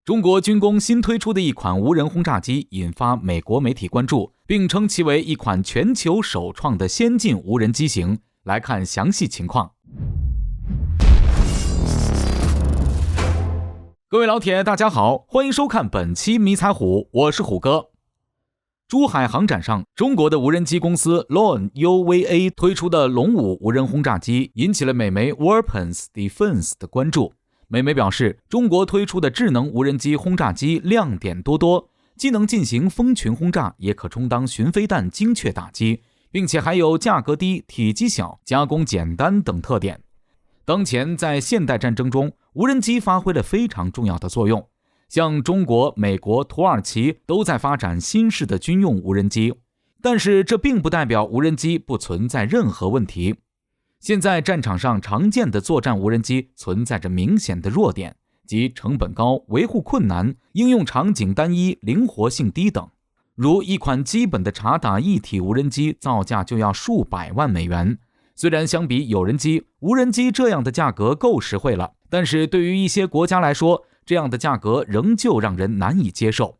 中国军工新推出的一款无人轰炸机引发美国媒体关注，并称其为一款全球首创的先进无人机型。来看详细情况。各位老铁大家好，欢迎收看本期迷彩虎，我是虎哥。珠海航展上，中国的无人机公司 LON UVA 推出的龙5无人轰炸机引起了美媒 Weapons Defense 的关注。美媒表示，中国推出的智能无人机轰炸机亮点多多，既能进行蜂群轰炸，也可充当巡飞弹精确打击，并且还有价格低、体积小、加工简单等特点。当前在现代战争中，无人机发挥了非常重要的作用。像中国、美国、土耳其都在发展新式的军用无人机，但是这并不代表无人机不存在任何问题。现在战场上常见的作战无人机存在着明显的弱点，即成本高、维护困难、应用场景单一、灵活性低等。如一款基本的察打一体无人机造价就要数百万美元。虽然相比有人机、无人机这样的价格够实惠了，但是对于一些国家来说，这样的价格仍旧让人难以接受。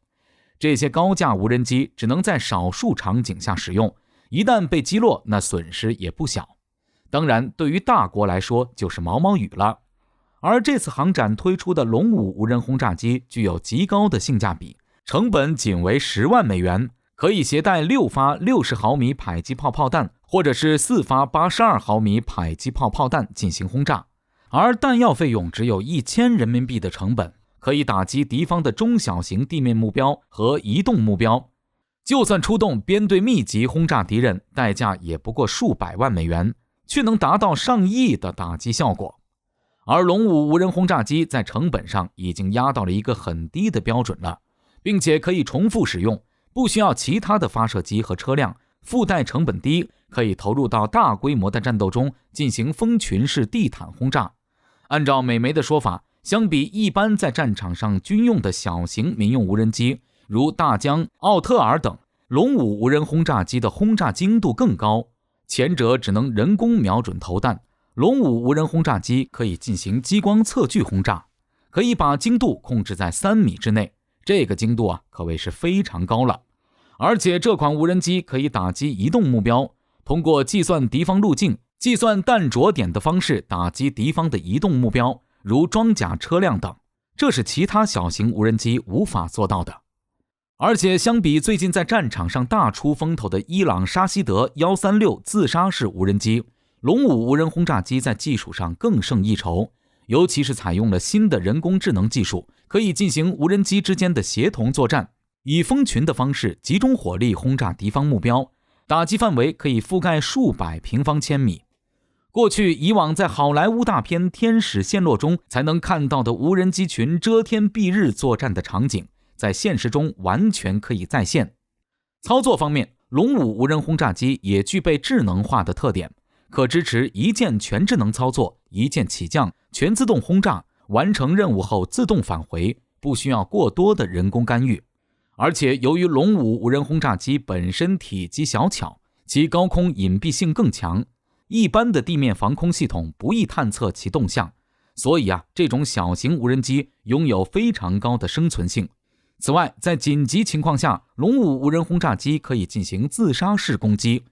这些高价无人机只能在少数场景下使用，一旦被击落，那损失也不小。当然，对于大国来说就是毛毛雨了。而这次航展推出的龙5无人轰炸机具有极高的性价比，成本仅为10万美元，可以携带6发60毫米迫击炮炮弹，或者是4发82毫米迫击炮炮弹进行轰炸。而弹药费用只有1000人民币的成本，可以打击敌方的中小型地面目标和移动目标。就算出动编队密集轰炸敌人，代价也不过数百万美元，却能达到上亿的打击效果。而龙5无人轰炸机在成本上已经压到了一个很低的标准了，并且可以重复使用，不需要其他的发射机和车辆，附带成本低，可以投入到大规模的战斗中进行蜂群式地毯轰炸。按照美媒的说法，相比一般在战场上军用的小型民用无人机，如大疆、奥特尔等，龙5无人轰炸机的轰炸精度更高。前者只能人工瞄准投弹，龙5无人轰炸机可以进行激光测距轰炸，可以把精度控制在3米之内，这个精度可谓是非常高了。而且这款无人机可以打击移动目标，通过计算敌方路径、计算弹着点的方式打击敌方的移动目标，如装甲车辆等，这是其他小型无人机无法做到的。而且相比最近在战场上大出风头的伊朗沙希德136自杀式无人机，龙5无人轰炸机在技术上更胜一筹，尤其是采用了新的人工智能技术，可以进行无人机之间的协同作战，以蜂群的方式集中火力轰炸敌方目标，打击范围可以覆盖数百平方千米。过去以往在好莱坞大片《天使陷落》中才能看到的无人机群遮天蔽日作战的场景，在现实中完全可以再现。操作方面，龙5无人轰炸机也具备智能化的特点，可支持一键全智能操作、一键起降、全自动轰炸，完成任务后自动返回，不需要过多的人工干预。而且由于龙5无人轰炸机本身体积小巧，其高空隐蔽性更强，一般的地面防空系统不易探测其动向，所以这种小型无人机拥有非常高的生存性。此外，在紧急情况下，龙5无人轰炸机可以进行自杀式攻击，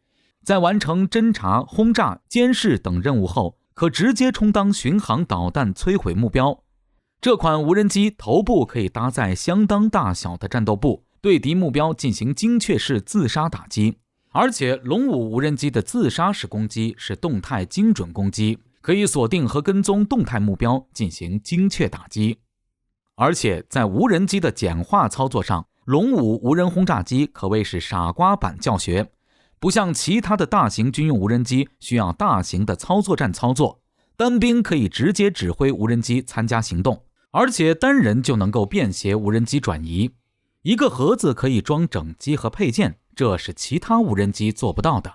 在完成侦察、轰炸、监视等任务后，可直接充当巡航导弹摧毁目标。这款无人机头部可以搭载相当大小的战斗部，对敌目标进行精确式自杀打击。而且龙5无人机的自杀式攻击是动态精准攻击，可以锁定和跟踪动态目标进行精确打击。而且在无人机的简化操作上，龙5无人轰炸机可谓是傻瓜版教学，不像其他的大型军用无人机需要大型的操作站操作，单兵可以直接指挥无人机参加行动，而且单人就能够便携无人机转移。一个盒子可以装整机和配件，这是其他无人机做不到的。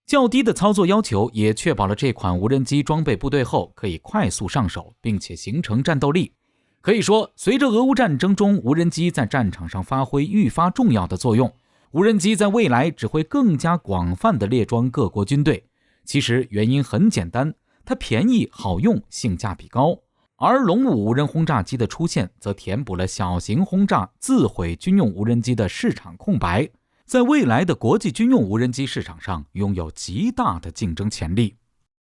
较低的操作要求也确保了这款无人机装备部队后可以快速上手，并且形成战斗力。可以说，随着俄乌战争中无人机在战场上发挥愈发重要的作用，无人机在未来只会更加广泛地列装各国军队。其实原因很简单，它便宜、好用、性价比高。而龙五无人轰炸机的出现则填补了小型轰炸自毁军用无人机的市场空白，在未来的国际军用无人机市场上拥有极大的竞争潜力。